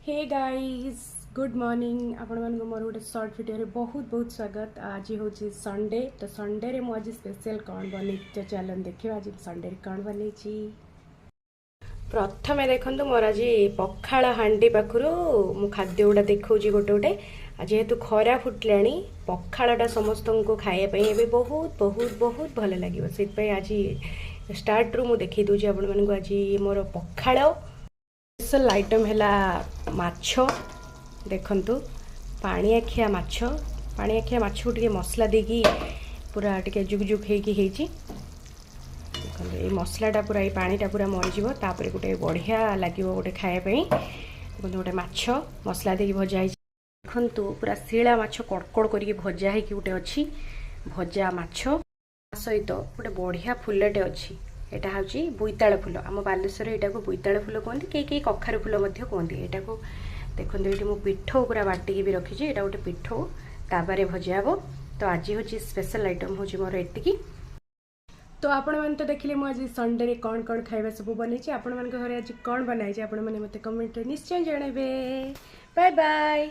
Hey guys good morning आपण मान मोर गोटे शॉर्ट वीडियो रे बहुत बहुत स्वागत। आज हूँ संडे तो संडे रे मुझे स्पेशल कौन बन तो चलन देखिए आज संडे कौन बन। प्रथमे देखो मोर आज पखाड़ हांडी पाखु मु खाद्य गुड़ा देखा गोटे गोटे जेहेतु खरा फुटला पखाड़ा समस्त को खायापी बहुत बहुत बहुत भल लगे से आज स्टार्ट रु मुझे देखी दूसरी आपण मानक आज मोर पखाड़ स्पेशल आइटम है माछ देखंतु पानी आखिया माछ को टे मसला देकी पूरा टे जुग जुग होगी देखो ये मसलाटा पूरा ये पानीटा पूरा मरीज तापर गोटे बढ़िया लगे गोटे खायापी देखो गोटे माछ मसला देकी भजा देखंतु पूरा शिला माछ कड़कड़ करके भजा है गोटे अच्छी भजा माछ सहित गोटे बढ़िया फुलटे अच्छी एटा हूँ बोईताल फुल आम बालेश्वर यहाँ को बोईताल फुल कहते कई कखारू फुल कहते यहाँ को देखो ये मुझे पिठो पूरा बाटिकी भी रखी यहाँ गोटे पिठो ताबारे भजा हे तो आज हूँ स्पेशल आइटम हूँ मोर एतिकी। तो आपण मैंने तो देखिले मुझे संडे कौन कौन खाଇବା सब बनी आपण मान घर आज कौन बनाई आपण मैंने मत कमेंट निश्चय जनइबे। Bye bye.